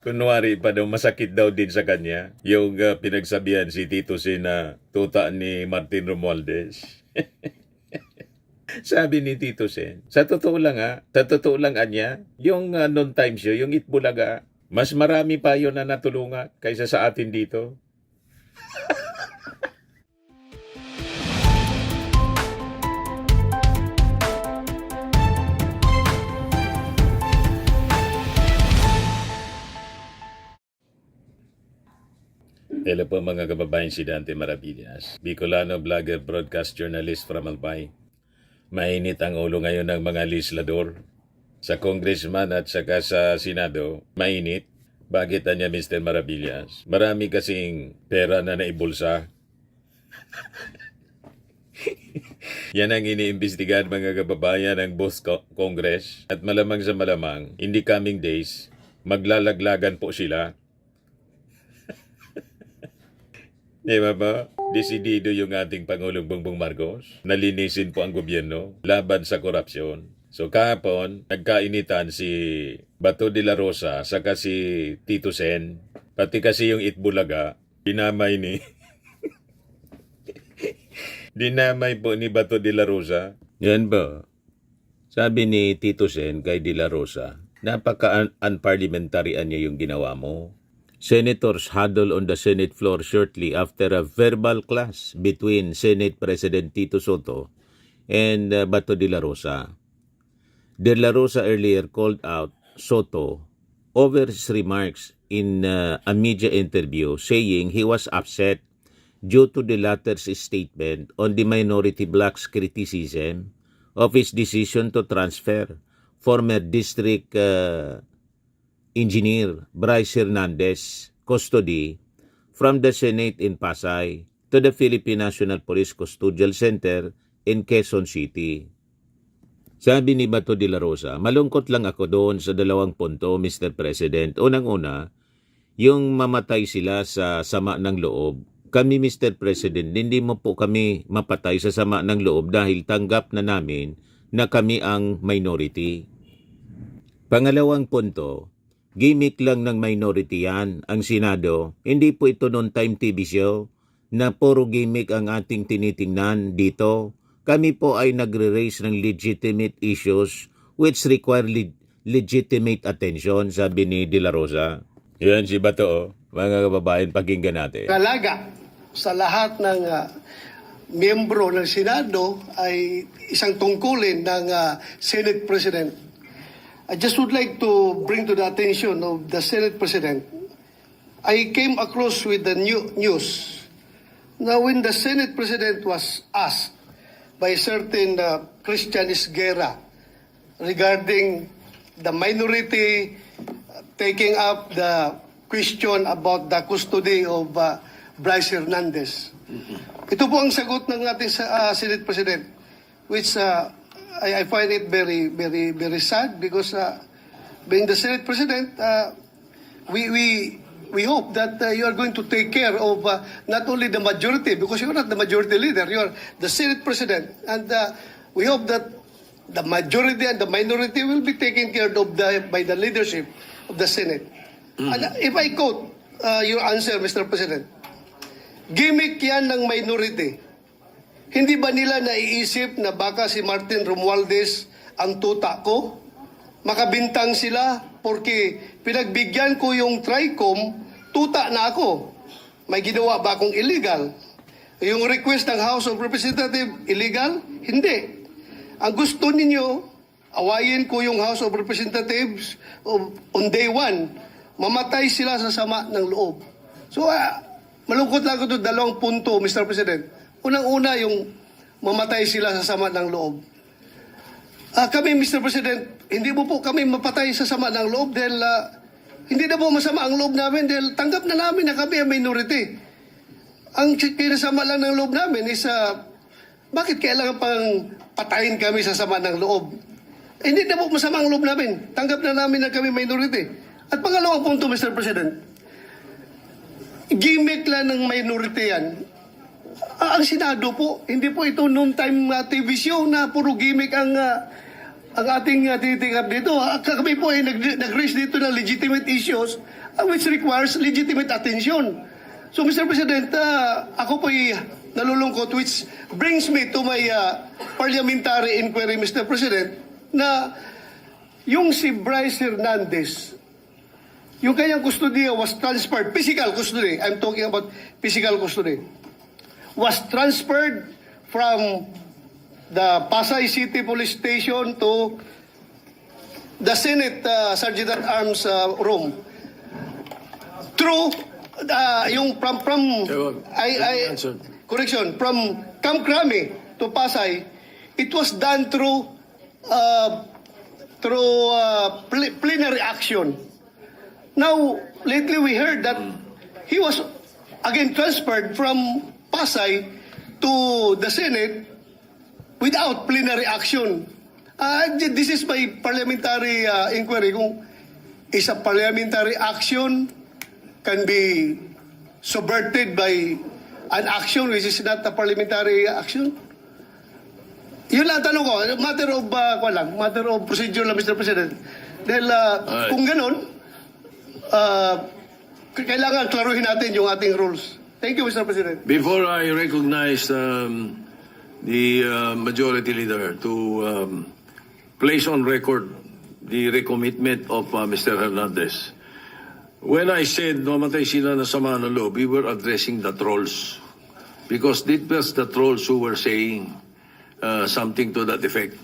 Kunwari pa daw, masakit daw din sa kanya yung pinagsabihan si Tito Sen na tuta ni Martin Romualdez. Sabi ni Tito Sen, sa totoo lang anya, yung noon time show, yung Itbulaga, mas marami pa yun na natulungan kaysa sa atin dito. Hello po mga kababayan, si Dante Maravillas, Bicolano vlogger, broadcast journalist from Albay. Mainit ang ulo ngayon ng mga legislador. Sa congressman at saka sa Senado, mainit. Bakit niya Mr. Maravillas? Marami kasing pera na naibulsa. Yan ang iniimbestigahan mga kababayan ng both Congress. At malamang sa malamang, in the coming days, maglalaglagan po sila. Diba ba? Desidido yung ating Pangulong Bongbong Marcos. Nalinisin po ang gobyerno laban sa korupsyon. So kahapon, nagkainitan si Bato de la Rosa saka si Tito Sen. Pati kasi yung Itbulaga, dinamay dinamay po ni Bato de la Rosa. Yan ba? Sabi ni Tito Sen kay de la Rosa, napaka-unparliamentary niya yung ginawa mo. Senators huddle on the Senate floor shortly after a verbal clash between Senate President Tito Soto and Bato de la Rosa. De la Rosa earlier called out Soto over his remarks in a media interview, saying he was upset due to the latter's statement on the minority bloc's criticism of his decision to transfer former district Engineer Bryce Hernandez custody from the Senate in Pasay to the Philippine National Police Custodial Center in Quezon City. Sabi ni Bato de la Rosa, malungkot lang ako doon sa dalawang punto, Mr. President. Unang-una, yung mamatay sila sa sama ng loob. Kami, Mr. President, hindi mo po kami mapatay sa sama ng loob dahil tanggap na namin na kami ang minority. Pangalawang punto, gimmick lang ng minority yan, ang Senado. Hindi po ito noon time TV show na puro gimmick ang ating tinitingnan dito. Kami po ay nagre-raise ng legitimate issues which require legitimate attention, sabi ni De La Rosa. Yan si Bato, mga kababayan, pakinggan natin. Kalaga sa lahat ng miyembro ng Senado ay isang tungkulin ng Senate President. I just would like to bring to the attention of the Senate President. I came across with the news. Now, when the Senate President was asked by a certain Christian Esguerra regarding the minority taking up the question about the custody of Bryce Hernandez. Ito po ang sagot ng ating Senate President, which I find it very, very, very sad because being the Senate President, we hope that you are going to take care of not only the majority, because you're not the majority leader, you're the Senate President, and we hope that the majority and the minority will be taken care of by the leadership of the Senate. And if I quote your answer, Mr. President, gimmick yan ng minority. Hindi ba nila naiisip na baka si Martin Romualdez ang tuta ko? Makabintang sila porque pinagbigyan ko yung TRICOM, tuta na ako. May ginawa ba akong illegal? Yung request ng House of Representatives, illegal? Hindi. Ang gusto ninyo, awayin ko yung House of Representatives on day one. Mamatay sila sa sama ng loob. So, malungkot lang ko ito, dalawang punto, Mr. President. Unang-una, yung mamatay sila sa sama ng loob. Kami, Mr. President, hindi mo po kami mapatay sa sama ng loob dahil hindi na po masama ang loob namin dahil tanggap na namin na kami ang minority. Ang kinasama lang ng loob namin is bakit kailangan pang patayin kami sa sama ng loob? Hindi na po masama ang loob namin. Tanggap na namin na kami minority. At pangalawang punto, Mr. President, gimmick lang ng minority yan. Ang Senado po, hindi po ito noon time TV show na puro gimmick ang ating tinitingnan dito. Kami po ay nag-raise dito ng legitimate issues which requires legitimate attention. So, Mr. President, ako po'y nalulungkot, which brings me to my parliamentary inquiry, Mr. President, na yung si Bryce Hernandez, yung kanyang custodiya was transferred, physical custody, I'm talking about physical custody, was transferred from the Pasay City Police Station to the Senate Sergeant at Arms room. Through yung from correction, from Camp Crame to Pasay, it was done through plenary action. Now, lately we heard that he was again transferred from Pasay to the Senate without plenary action. This is my parliamentary inquiry. Kung is a parliamentary action can be subverted by an action which is not a parliamentary action? Yun lang tanong ko. Matter of procedure lang, Mr. President. Dahil kung ganun, kailangan klaruhin natin yung ating rules. Thank you, Mr. President. Before I recognize the majority leader to place on record the recommitment of Mr. Hernandez, when I said namatay sila na sama ng loob, we were addressing the trolls. Because it was the trolls who were saying something to that effect.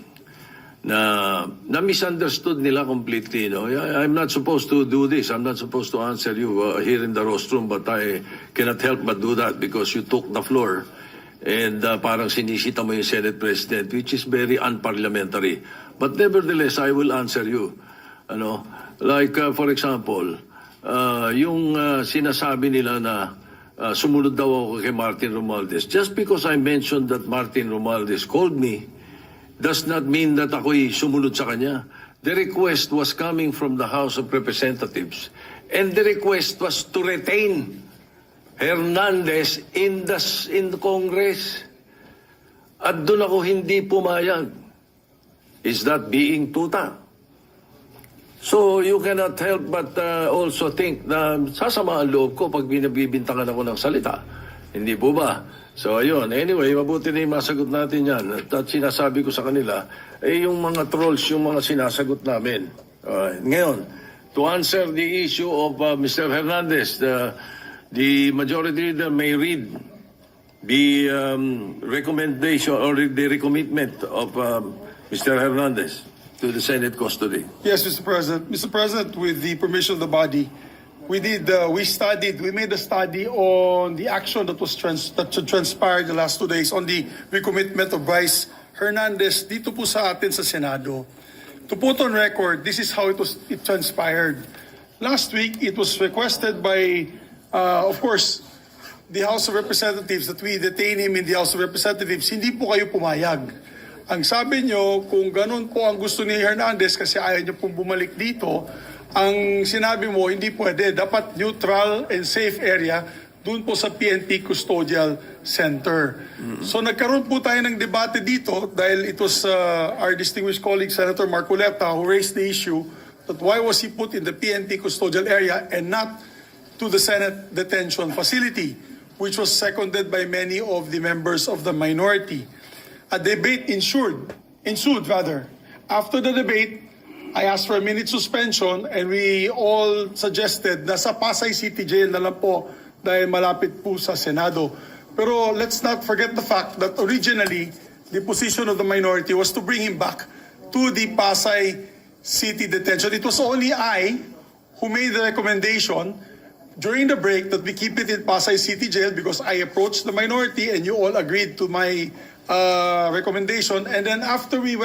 Na misunderstood nila completely. No? I'm not supposed to do this. I'm not supposed to answer you here in the rostrum, but I cannot help but do that because you took the floor and parang sinisita mo yung Senate President, which is very unparliamentary. But nevertheless, I will answer you. Ano? Like, for example, yung sinasabi nila na sumunod daw ako kay Martin Romualdez. Just because I mentioned that Martin Romualdez called me, does not mean that ako'y sumunod sa kanya. The request was coming from the House of Representatives. And the request was to retain Hernandez in the Congress. At doon ako hindi pumayag. Is that being tuta? So you cannot help but also think na sasama ang loob ko pag binabibintangan ako ng salita. Hindi po ba? So ayun, anyway, mabuti na yung masagot natin yan. At sinasabi ko sa kanila, yung mga trolls, yung mga sinasagot namin. Ngayon, to answer the issue of Mr. Hernandez, the majority leader may read the recommendation or the recommitment of Mr. Hernandez to the Senate custody. Yes, Mr. President. Mr. President, with the permission of the body, we made a study on the action that transpired the last 2 days on the recommitment of Bryce Hernandez dito po sa atin sa Senado. To put on record, this is how it transpired. Last week, it was requested by, of course, the House of Representatives that we detain him in the House of Representatives. Hindi po kayo pumayag. Ang sabi nyo, kung ganun po ang gusto ni Hernandez kasi ayaw nyo pong bumalik dito, ang sinabi mo, hindi pwede. Dapat neutral and safe area doon po sa PNP Custodial Center. So nagkaroon po tayo ng debate dito dahil it was our distinguished colleague Senator Marcoleta who raised the issue that why was he put in the PNP Custodial area and not to the Senate Detention Facility, which was seconded by many of the members of the minority. A debate ensued. After the debate, I asked for a minute suspension and we all suggested na sa Pasay City Jail na lang po dahil malapit po sa Senado. Pero let's not forget the fact that originally, the position of the minority was to bring him back to the Pasay City Detention. It was only I who made the recommendation during the break that we keep it in Pasay City Jail because I approached the minority and you all agreed to my recommendation. And then after we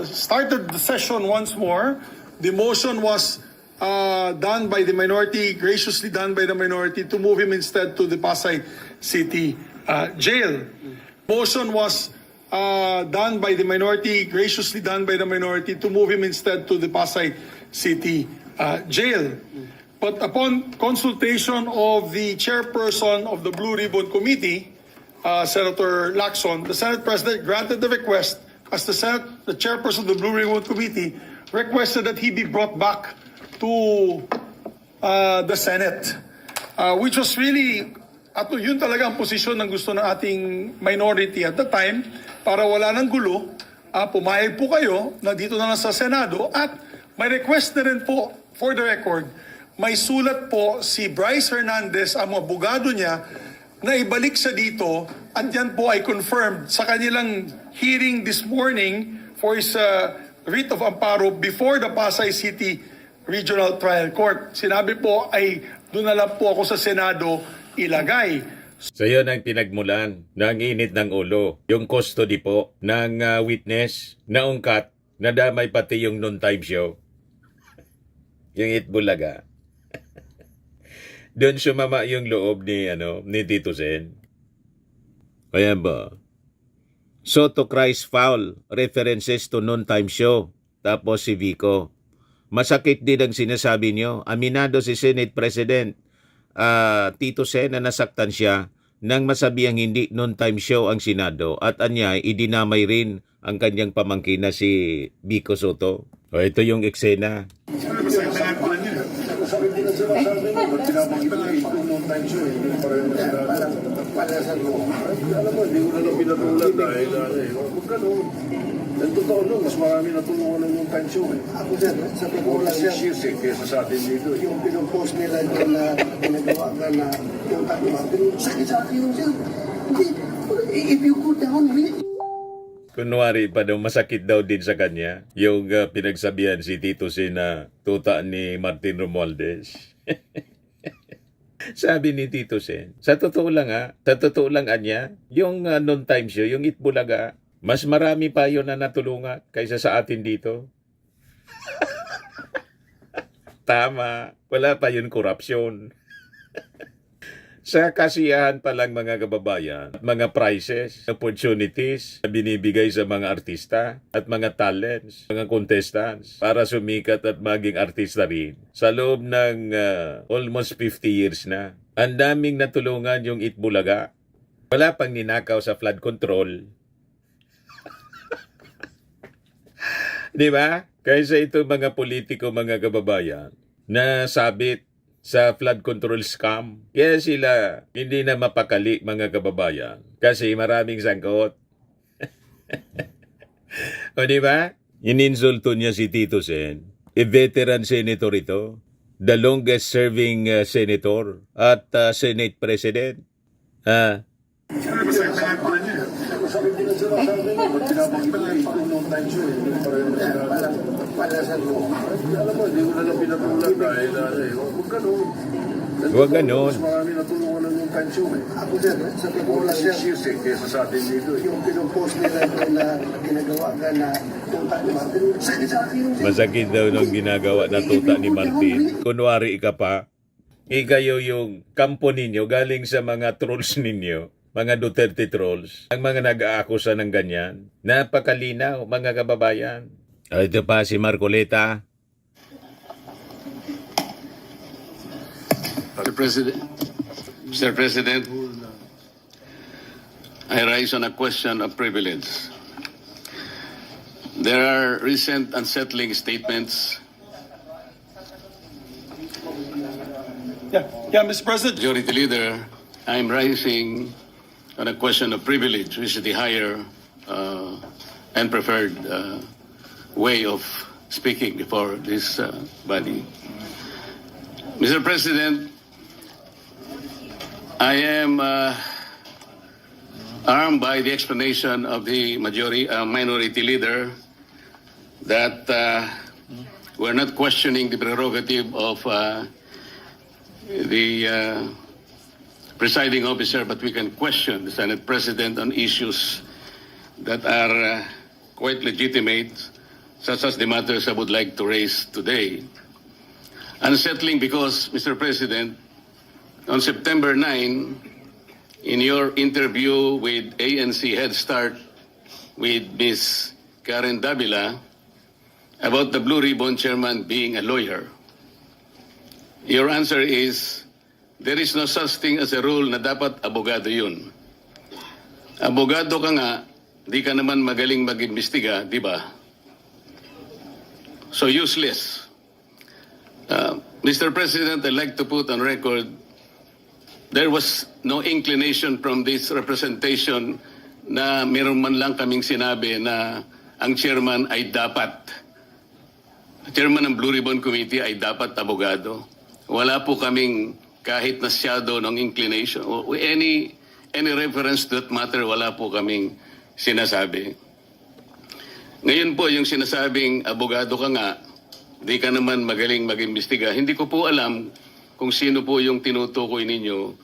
started the session once more, the motion was done by the minority, graciously done by the minority, to move him instead to the Pasay City Jail. Motion was done by the minority, graciously done by the minority, to move him instead to the Pasay City Jail. But upon consultation of the chairperson of the Blue Ribbon Committee, Senator Lacson, the Senate President granted the request as the chairperson of the Blue Ribbon Committee requested that he be brought back to the Senate, which was really, at yun talaga ang posisyon ng gusto ng ating minority at the time, para wala ng gulo, pumayag po kayo na dito na lang sa Senado at may request na rin po, for the record, may sulat po si Bryce Hernandez, ang abogado niya, na ibalik siya dito at yan po ay confirmed sa kanilang hearing this morning for his writ of amparo before the Pasay City Regional Trial Court. Sinabi po ay doon na lang po ako sa Senado ilagay. So yun ang pinagmulan ng init ng ulo. Yung custody po ng witness na ungkat na damay pati yung noon-time show. Yung Itbulaga. Doon sumama yung loob ni Tito Sen. Kaya ba? So to Christ foul, references to noon-time show. Tapos si Vico. Masakit din ang sinasabi nyo. Aminado si Senate President Tito Sen na nasaktan siya nang masabihang hindi noon-time show ang Senado at anya idinamay rin ang kanyang pamangkin na si Vico Soto. O ito yung eksena. Ang totoo nun, mas marami natulungan ng yung time show. Ako sir, sa totoo lang sir, years kesa sa atin dito. yung pinupost nila doon na ginagawa ka na yung tatlong sakit sa akin yung sir. Hindi, if you go down, really, Kunwari pa daw masakit daw din sa kanya yung pinagsabihan si Tito Sen na tuta ni Martin Romualdez. Sabi ni Tito Sen, sa totoo lang anya, yung noon-time show, yung Itbulaga, mas marami pa yun na natulungan kaysa sa atin dito. Tama, wala pa yun korupsyon. Sa kasiyahan pa lang mga kababayan, mga prizes, opportunities na binibigay sa mga artista at mga talents, mga contestants para sumikat at maging artista rin. Sa loob ng almost 50 years na, ang daming natulungan yung Itbulaga. Wala pang ninakaw sa flood control. Di ba? Kaysa ito mga politiko, mga kababayan, na sabit sa flood control scam. Kaya sila hindi na mapakali mga kababayan kasi maraming sangkot. O di ba? Ininsulto niya si Tito Sen. Veteran senator ito. The longest serving senator at Senate President. Huwag ganun. Mas marami natulungan ng yung time show. ako sir, sa totoo lang sir, Years kesa sa atin dito. yung pinupost nila doon na ginagawa ka na yung tatlong sakit sa akin yung sir. Masakit daw nung ginagawa na tuta ni Martin. Kunwari ka pa, ikayo yung kampo ninyo galing sa mga trolls ninyo, mga Duterte trolls, ang mga nag-aakusa ng ganyan. Napakalinaw, mga kababayan. Ito pa si Marcoleta. Mr. President, I rise on a question of privilege. There are recent unsettling statements. Yeah, Mr. President. Majority Leader, I'm rising on a question of privilege, which is the higher and preferred way of speaking before this body. Mr. President, I am armed by the explanation of the minority leader that we're not questioning the prerogative of the presiding officer, but we can question the Senate President on issues that are quite legitimate, such as the matters I would like to raise today. Unsettling because, Mr. President, on September 9, in your interview with ANC Head Start with Ms. Karen Davila about the Blue Ribbon Chairman being a lawyer, your answer is, there is no such thing as a rule na dapat abogado yun. Abogado ka nga, di ka naman magaling mag-imbestiga, di ba? So useless. Mr. President, I'd like to put on record there was no inclination from this representation na meron man lang kaming sinabi na ang chairman ay chairman ng Blue Ribbon Committee ay dapat abogado. Wala po kaming kahit na shadow ng inclination o any reference to that matter, wala po kaming sinasabi. Ngayon po yung sinasabing abogado ka nga, di ka naman magaling mag-imbestiga. Hindi ko po alam kung sino po yung tinutukoy ninyo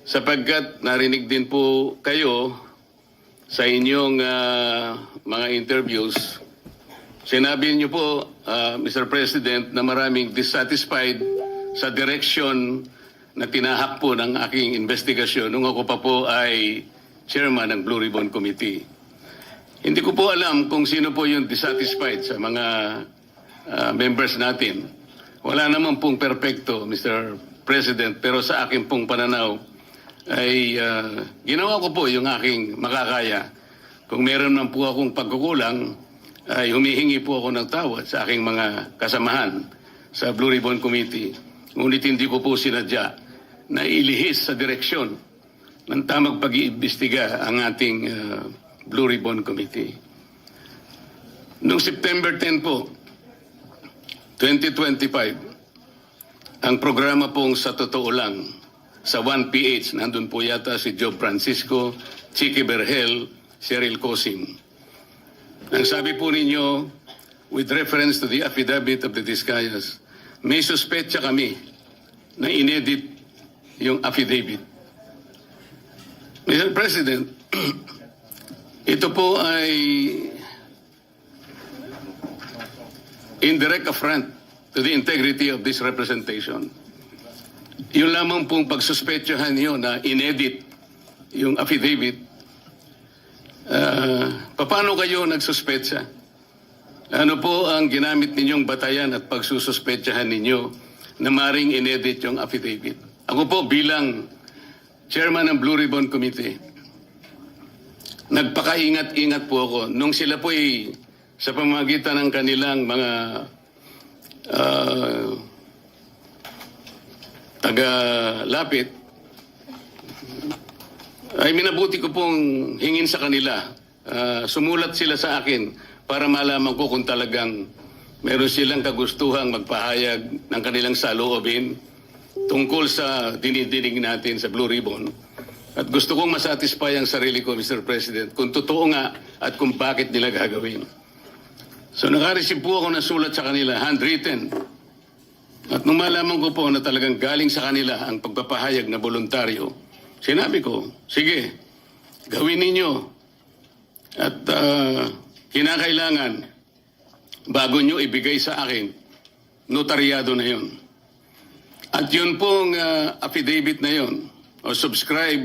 sapagkat narinig din po kayo sa inyong mga interviews. Sinabi niyo po, Mr. President, na maraming dissatisfied sa direction na tinahak po ng aking investigasyon nung ako pa po ay chairman ng Blue Ribbon Committee. Hindi ko po alam kung sino po yung dissatisfied sa mga members natin. Wala naman pong perpekto, Mr. President, pero sa akin pong pananaw ay ginawa ko po yung aking makakaya. Kung meron man po akong pagkukulang, ay humihingi po ako ng tawad sa aking mga kasamahan sa Blue Ribbon Committee. Ngunit hindi ko po sinadya na ilihis sa direksyon ng tamang pag-iimbestiga ang ating Blue Ribbon Committee. Noong September 10 po, 2025, ang programa pong Sa Totoo Lang, sa 1PH, nandun po yata si Joe Francisco, Chicky Berhel, Cheryl Cosim. Ang sabi po ninyo, with reference to the affidavit of the Discayas, may suspetsa kami na inedit yung affidavit. Mr. President, ito po ay indirect affront to the integrity of this representation. Yung lamang pong pagsuspetsahan niyo na inedit yung affidavit, paano kayo nagsuspetsa? Ano po ang ginamit ninyong batayan at pagsususpetsahan ninyo na maring inedit yung affidavit? Ako po bilang chairman ng Blue Ribbon Committee, nagpakaingat-ingat po ako nung sila po ay sa pamamagitan ng kanilang mga taga-lapit, ay minabuti ko pong hingin sa kanila. Sumulat sila sa akin para malaman ko kung talagang meron silang kagustuhang magpahayag ng kanilang saloobin tungkol sa dinidinig natin sa Blue Ribbon. At gusto kong masatisfy ang sarili ko, Mr. President, kung totoo nga at kung bakit nila gagawin. So nakareceive po ako ng sulat sa kanila, handwritten. At nung malaman ko po na talagang galing sa kanila ang pagpapahayag na voluntaryo, sinabi ko, sige, gawin ninyo. At kinakailangan, bago nyo ibigay sa akin, notaryado na yon. At yun pong affidavit na yon, o subscribe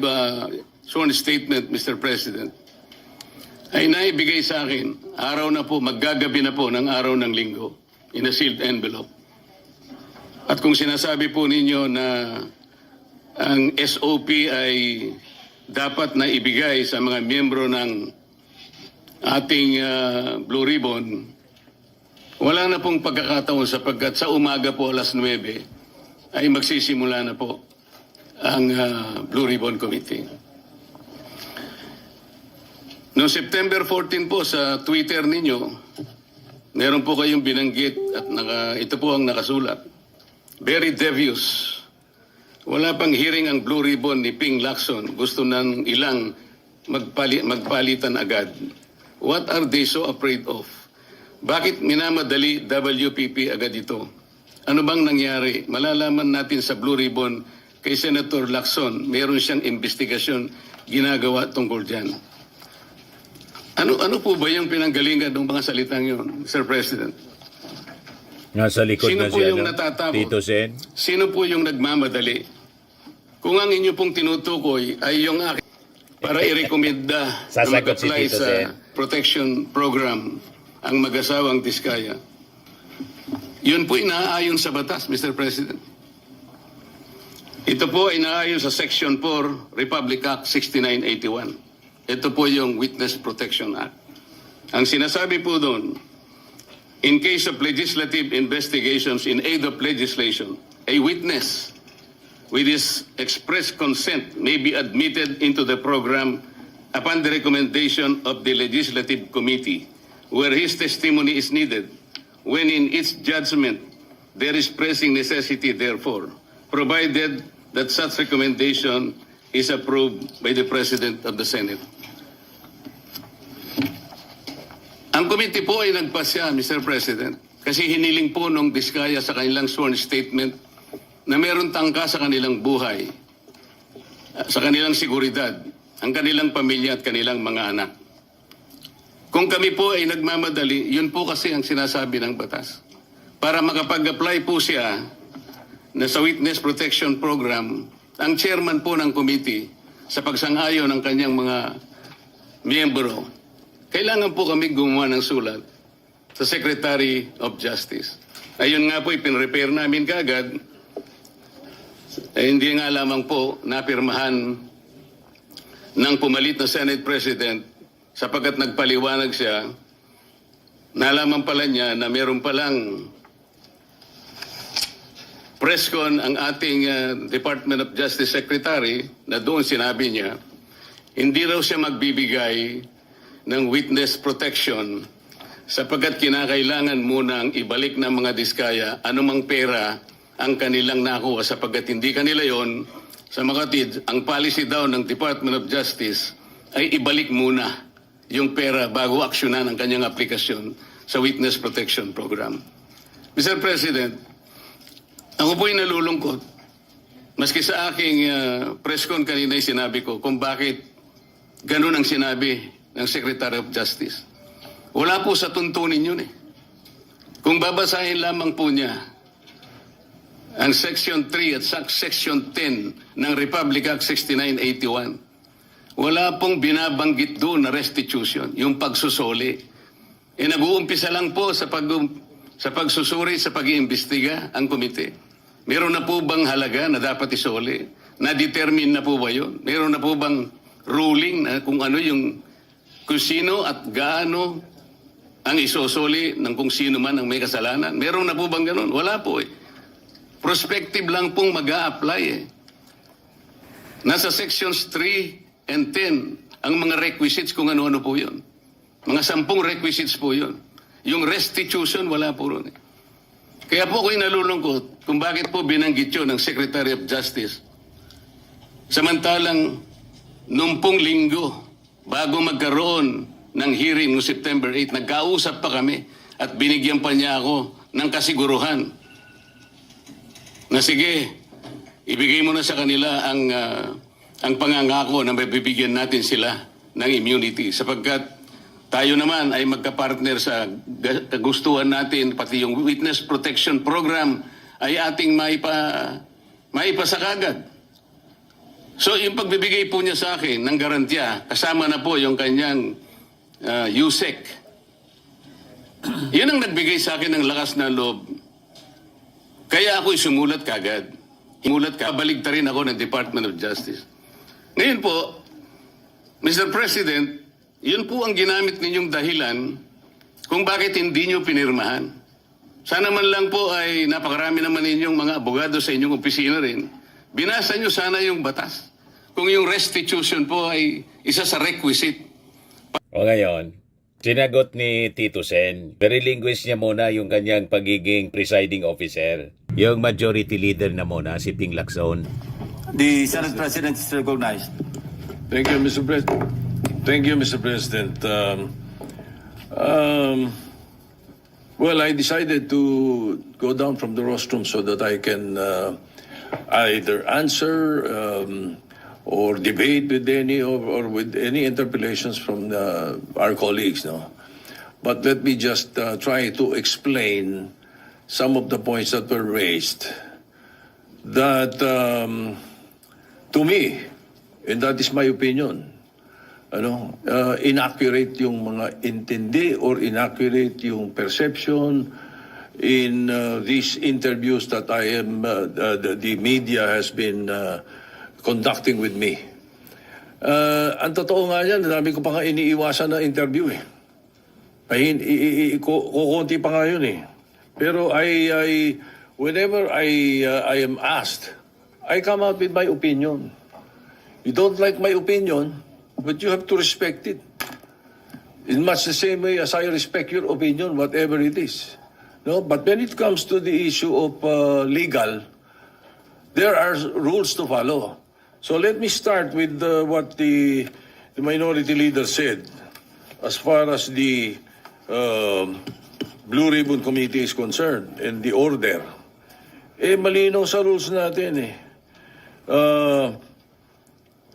sworn statement, Mr. President, ay naibigay sa akin, araw na po, maggagabi na po ng araw ng linggo, in a sealed envelope. At kung sinasabi po ninyo na ang SOP ay dapat na ibigay sa mga miyembro ng ating Blue Ribbon, wala na pong pagkakataon sapagkat sa umaga po alas 9 ay magsisimula na po ang Blue Ribbon Committee. Noong September 14 po sa Twitter ninyo, meron po kayong binanggit at ito po ang nakasulat. Very devious. Wala pang hearing ang Blue Ribbon ni Ping Lacson. Gusto ng ilang magpalitan agad. What are they so afraid of? Bakit minamadali WPP agad ito? Ano bang nangyari? Malalaman natin sa Blue Ribbon kay Senator Lacson, meron siyang investigasyon ginagawa tungkol dyan. Ano po ba yung pinanggalingan ng mga salitang yun, Mr. President? Nasa likod Sino na po siya, yung no? natatakot? Tito Sen? Sino po yung nagmamadali? Kung ang inyo pong tinutukoy ay yung akin para i-recommenda na Sasagot si mag-apply Tito sa Sen. protection program ang mag-asawang Diskaya. Yun po inaayon sa batas, Mr. President. Ito po ay inaayon sa Section 4, Republic Act 6981. Ito po yung Witness Protection Act. Ang sinasabi po doon, in case of legislative investigations in aid of legislation, a witness with his express consent may be admitted into the program upon the recommendation of the Legislative Committee, where his testimony is needed, when in its judgment there is pressing necessity therefore, provided that such recommendation is approved by the President of the Senate. Ang committee po ay nagpasya, Mr. President, kasi hiniling po nung Diskaya sa kanilang sworn statement na meron tangka sa kanilang buhay, sa kanilang seguridad, ang kanilang pamilya at kanilang mga anak. Kung kami po ay nagmamadali, yun po kasi ang sinasabi ng batas. Para makapag-apply po siya na sa Witness Protection Program, ang chairman po ng committee sa pagsang-ayon ng kanyang mga miyembro, kailangan po kami gumawa ng sulat sa Secretary of Justice. Ayun nga po, ipinrepair namin kaagad. Hindi nga lamang po napirmahan ng pumalit na Senate President sapagkat nagpaliwanag siya, nalaman pala niya na meron palang presscon ang ating Department of Justice Secretary na doon sinabi niya, hindi raw siya magbibigay ng witness protection sapagkat kinakailangan munang ibalik ng mga Diskaya anumang pera ang kanilang nakuha sapagkat hindi kanila yon. Sa makatid, ang policy daw ng Department of Justice ay ibalik muna yung pera bago aksyonan ang kanyang aplikasyon sa Witness Protection Program. Mr. President, ako po'y nalulungkot. Maski sa aking press con kanina ay sinabi ko kung bakit ganun ang sinabi ng Secretary of Justice. Wala po sa tuntunin yun eh. Kung babasahin lamang po niya ang Section 3 at Section 10 ng Republic Act 6981, wala pong binabanggit doon na restitution, yung pagsusoli. Nag-uumpisa lang po sa pagsusuri, sa pag-iimbestiga ang komite. Meron na po bang halaga na dapat isoli? Na-determine na po ba yun? Meron na po bang ruling na kung ano yung kung sino at gaano ang isosoli ng kung sino man ang may kasalanan? Meron na po bang ganun? Wala po eh. Prospective lang pong mag-a-apply eh. Nasa sections 3 and 10 ang mga requisites kung ano-ano po yun. Mga 10 requisites po yun. Yung restitution, wala po ron eh. Kaya po ako'y nalulungkot kung bakit po binanggit yun ng Secretary of Justice. Samantalang, nung pong linggo, bago magkaroon ng hearing no September 8, nagkausap pa kami at binigyan pa niya ako ng kasiguruhan na sige, ibigay mo na sa kanila ang pangangako na mabibigyan natin sila ng immunity sapagkat tayo naman ay magkapartner sa kagustuhan natin, pati yung Witness Protection Program ay ating maipasa kagad. So yung pagbibigay po niya sa akin ng garantiya, kasama na po yung kanyang USEC. Yun ang nagbigay sa akin ng lakas na loob. Kaya ako'y sumulat kagad. Baligta rin ako ng Department of Justice. Ngayon po, Mr. President, yun po ang ginamit ninyong dahilan kung bakit hindi nyo pinirmahan. Sana man lang po ay napakarami naman ninyong mga abogado sa inyong opisina rin. Binasa nyo sana yung batas. Kung yung restitution po ay isa sa requisite. O ngayon, sinagot ni Tito Sen, relinquish niya muna yung kanyang pagiging presiding officer. Yung majority leader na muna, si Ping Lacson. The Senate President is recognized. Thank you, Mr. President. Thank you, Mr. President. Well, I decided to go down from the rostrum so that I can either answer or debate with any or with any interpellations from our colleagues. No, but let me just try to explain some of the points that were raised. That to me, and that is my opinion, inaccurate yung mga intindi or inaccurate yung perception in these interviews that the media has been conducting with me. Ang totoo nga yan, dami ko pa nga iniiwasan na interview eh. Kukunti pa nga yun eh. Pero I whenever I am asked, I come out with my opinion. You don't like my opinion, but you have to respect it. In much the same way as I respect your opinion, whatever it is. No, but when it comes to the issue of legal, there are rules to follow. So let me start with what the minority leader said as far as the Blue Ribbon Committee is concerned and the order. Malinaw sa rules natin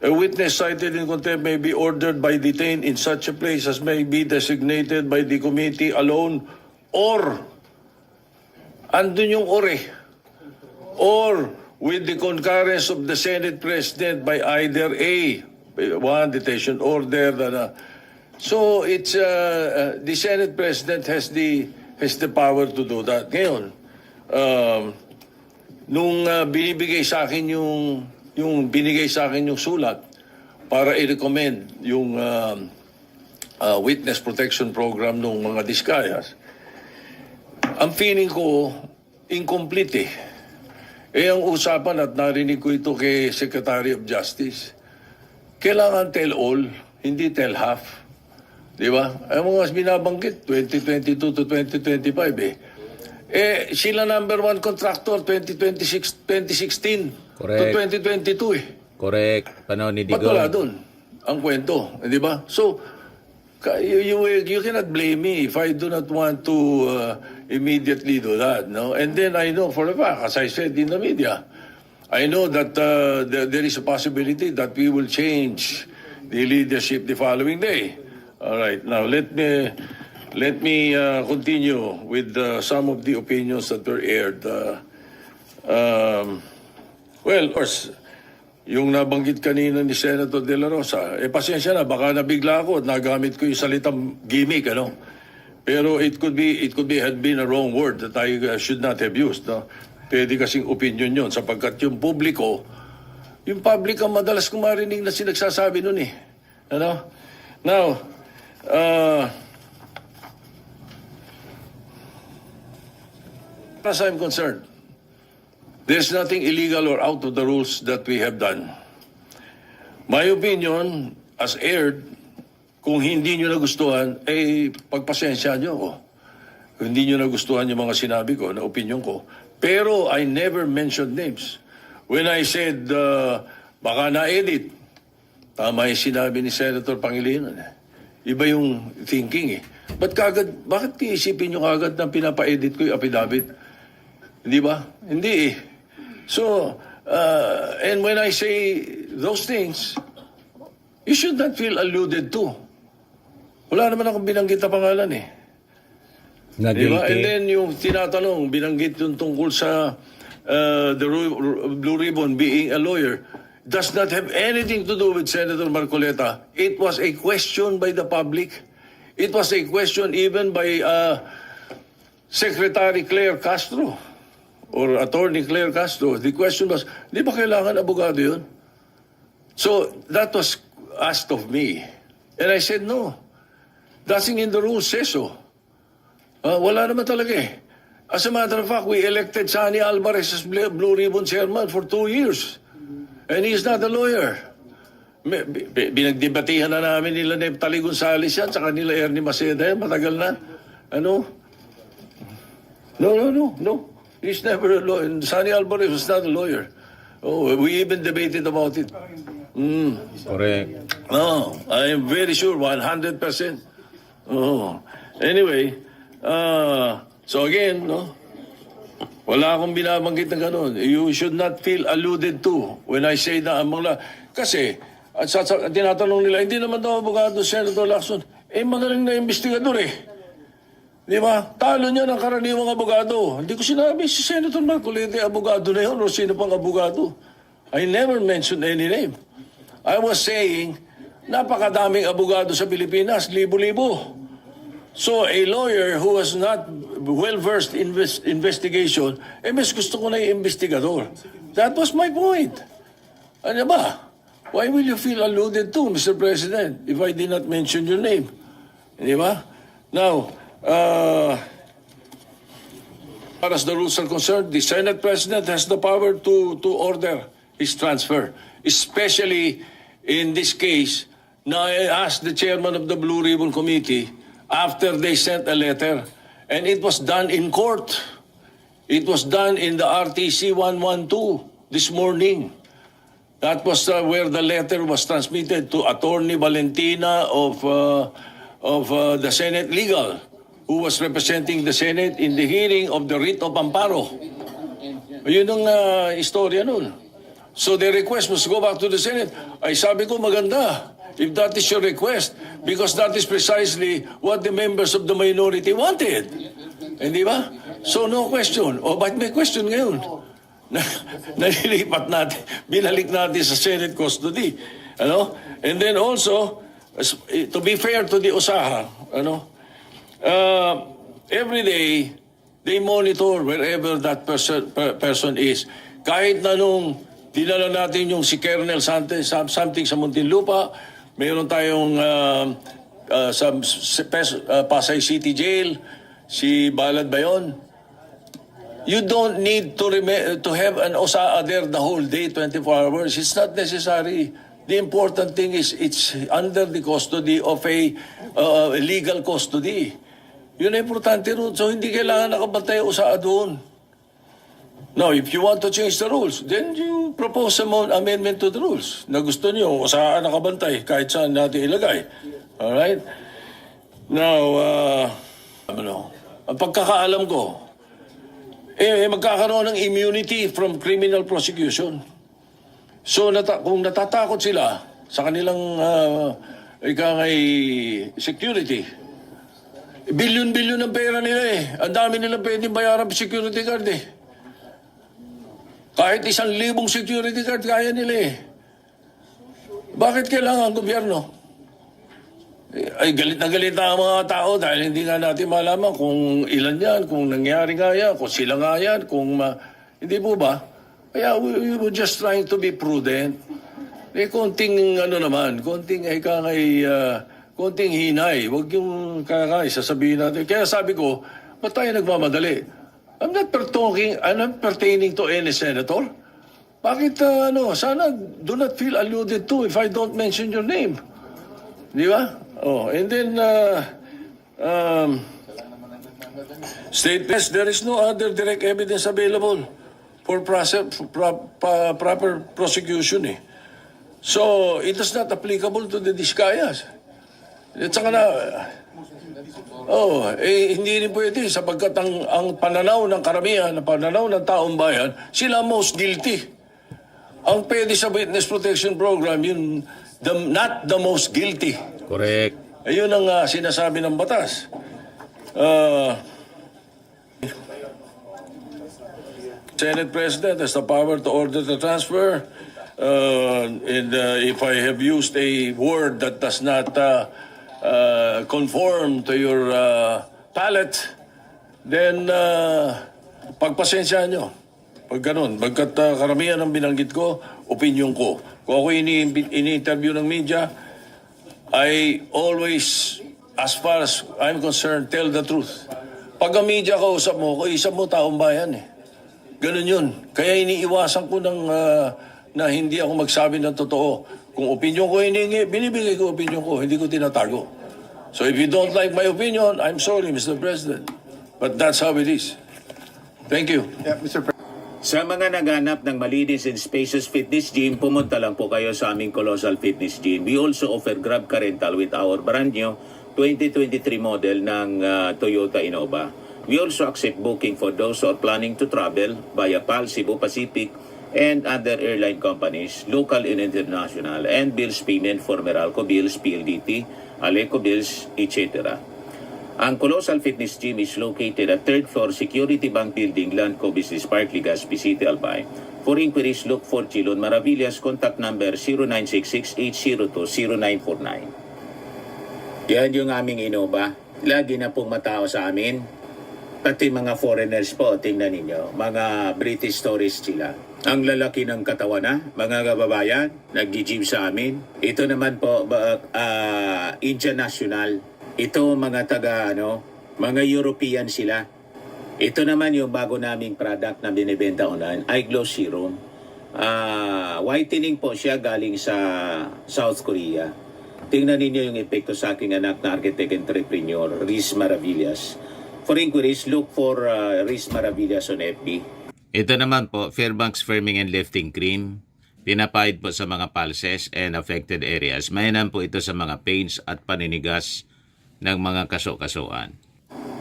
a witness cited in contempt may be ordered by detained in such a place as may be designated by the committee alone or andun yung or with the concurrence of the Senate President by either one detention order. So it's the Senate President has the power to do that. Ngayon, nung binibigay sa akin yung binigay sa akin yung sulat para i-recommend yung witness protection program ng mga Diskayas, ang feeling ko incomplete eh. Ang usapan at narinig ko ito kay Secretary of Justice, kailangan tell all, hindi tell half. Di ba? Ang mga binabanggit, 2022 to 2025 sila number one contractor 2016 Correct. to 2022 Correct. Panahon ni Ba't wala Digong. doon ang kwento? Di ba? So, you cannot blame me if I do not want to immediately do that. No? And then I know for a fact, as I said in the media, I know that there is a possibility that we will change the leadership the following day. All right. Now, let me continue with some of the opinions that were aired. Well, of course, yung nabanggit kanina ni Senator De La Rosa, pasensya na, baka nabigla ako at nagamit ko yung salitang gimmick, ano? Pero it could be had been a wrong word that I should not have used, no? Pwede kasing opinion yun, sapagkat yung public ang madalas kong marinig na sinagsasabi nun eh. Ano? Now, as I'm concerned, there's nothing illegal or out of the rules that we have done. My opinion, as aired, kung hindi nyo nagustuhan, pagpasensya nyo ako. Kung hindi nyo nagustuhan yung mga sinabi ko, na opinion ko. Pero I never mentioned names. When I said, baka na-edit, tama yung sinabi ni Senator Pangilinan. Iba yung thinking eh. Bakit iisipin nyo kagad na pinapa-edit ko yung affidavit? Hindi ba? Hindi eh. So, and when I say those things, you should not feel alluded to. Wala naman akong binanggit na pangalan eh. Diba? And then yung tinatanong, binanggit yung tungkol sa the Blue Ribbon being a lawyer, does not have anything to do with Senator Marcoleta. It was a question by the public. It was a question even by Secretary Claire Castro or Attorney Claire Castro. The question was, di ba kailangan abogado yun? So that was asked of me. And I said, no. Nothing in the rules says so. Wala naman talaga eh. As a matter of fact, we elected Sani Alvarez as Blue Ribbon Chairman for 2 years. And he is not a lawyer. Binagdebatihan na namin nila Neptali Gonzales yan, saka nila Ernie Maceda yan, matagal na. Ano? No. He's never a lawyer. Sani Alvarez was not a lawyer. Oh, we even debated about it. Correct. No, I am very sure, 100%. Oh. Anyway, so again, no, wala akong binabanggit na gano'n. You should not feel alluded to when I say na kasi, at tinatanong nila, hindi naman daw abogado Senator Lacson. Magaling na investigador eh. Di ba? Talo niya ng karaniwang abogado. Hindi ko sinabi si Senator Marcoleta abogado na yun o sino pang abogado. I never mentioned any name. I was saying, napakadaming abogado sa Pilipinas, libo-libo. So a lawyer who was not well-versed in investigation, mas gusto ko na yung investigador. That was my point. Ano ba? Why will you feel alluded to, Mr. President, if I did not mention your name? Di ba? Now, far as the rules are concerned, the Senate President has the power to order his transfer. Especially in this case, na I asked the chairman of the Blue Ribbon Committee after they sent a letter. And it was done in court. It was done in the RTC 112 this morning. That was where the letter was transmitted to Attorney Valentina of the Senate Legal, who was representing the Senate in the hearing of the writ of amparo. Yun ang istorya nun. So the request was go back to the Senate. Ay sabi ko maganda, if that is your request, because that is precisely what the members of the minority wanted. Hindi ba? So no question. O ba't may question ngayon? Nalilipat natin, binalik natin sa Senate custody. Ano? And then also, to be fair to the USAHA, every day, they monitor wherever that person is. Kahit na nung dinala natin yung si Colonel something sa Muntinlupa, mayroon tayong sa Pasay City Jail, si Balad ba yun? You don't need to have an OSAA there the whole day, 24 hours. It's not necessary. The important thing is it's under the custody of a legal custody. Yun ang importante ron. So hindi kailangan nakabantay OSAA doon. Now, if you want to change the rules, then you propose some amendment to the rules na gusto niyo OSAA nakabantay kahit saan natin ilagay. Alright? Now, ang pagkakaalam ko, magkakaroon ng immunity from criminal prosecution. So kung natatakot sila sa kanilang security, bilyon-bilyon ng pera nila eh. Ang dami nilang pwedeng bayaran pa security guard eh. Kahit 1,000 security guard kaya nila eh. Bakit kailangan ang gobyerno? Ay galit na ang mga tao dahil hindi nga natin malaman kung ilan yan, kung nangyari nga yan, kung sila nga yan, hindi po ba? Kaya we were just trying to be prudent. Konting konting hinay. Huwag yung sasabihin natin. Kaya sabi ko, ba't tayo nagmamadali? I'm not pertaining to any senator. Bakit, sana do not feel alluded to if I don't mention your name. Di ba? Oh, and then, statements, there is no other direct evidence available for proper prosecution eh. So, it is not applicable to the Discayas. At saka hindi rin pwede sapagkat ang pananaw ng karamihan, ang pananaw ng taong bayan, sila most guilty. Ang pwede sa Witness Protection Program, yun, not the most guilty. Correct. Ayun ang sinasabi ng batas. Senate President has the power to order the transfer. And if I have used a word that does not conform to your palate, then pagpasensyahan nyo. Pag ganun, bagkat karamihan ng binanggit ko, opinion ko. Kung ako ini-interview ng media, I always, as far as I'm concerned, tell the truth. Pag ang media kausap mo taong bayan eh. Ganun yun. Kaya iniiwasan ko na hindi ako magsabi ng totoo. Kung opinion ko hiningi, binibigay ko opinion ko, hindi ko tinatago. So if you don't like my opinion, I'm sorry, Mr. President. But that's how it is. Thank you. Yeah, Mr. President. Sa mga naganap ng malinis and spacious fitness gym, pumunta lang po kayo sa aming Colossal Fitness Gym. We also offer Grab Car Rental with our brand new 2023 model ng Toyota Innova. We also accept booking for those who are planning to travel via PAL, Cebu Pacific, and other airline companies, local and international, and bills payment for Meralco Bills, PLDT, Aleco Bills, etc. Ang Colossal Fitness Gym is located at 3rd floor Security Bank Building, Landco Business Park, Legazpi City, Albay. For inquiries, look for Chilon Maravillas. Contact number 0966-802-0949. Yan yung aming Innova. Lagi na pong matao sa amin. Pati mga foreigners po, tingnan ninyo. Mga British tourists sila. Ang lalaki ng katawan na, mga kababayan, nag-gym sa amin. Ito naman po, Indian National. Ito mga mga European sila. Ito naman yung bago naming product na binibenta online, Eye Glow Serum. Whitening po siya galing sa South Korea. Tingnan ninyo yung epekto sa aking anak na architect entrepreneur, Riz Maravillas. For inquiries, look for Riz Maravillas on FB. Ito naman po, Fairbanks Firming and Lifting Cream. Pinapahid po sa mga pulses and affected areas. Mayanan po ito sa mga pains at paninigas ng mga kaso-kasuan.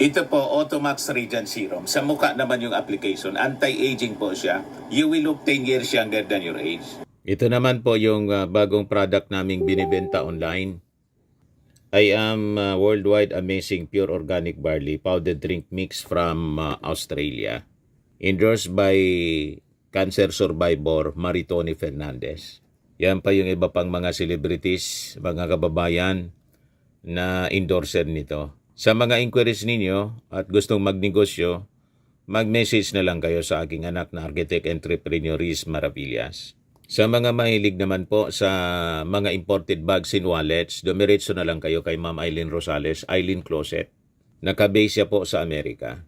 Ito po, Automax Radiant Serum. Sa mukha naman yung application. Anti-aging po siya. You will look 10 years younger than your age. Ito naman po yung bagong product naming binibenta online. I am Worldwide Amazing Pure Organic Barley Powdered Drink Mix from Australia. Endorsed by cancer survivor Maritoni Fernandez. Yan pa yung iba pang mga celebrities, mga kababayan na endorser nito. Sa mga inquiries ninyo at gustong magnegosyo, mag-message na lang kayo sa aking anak na architect entrepreneur Riz Maravillas. Sa mga mahilig naman po sa mga imported bags and wallets, dumiretso na lang kayo kay Ma'am Eileen Rosales, Eileen Closet. Nakabase siya po sa Amerika.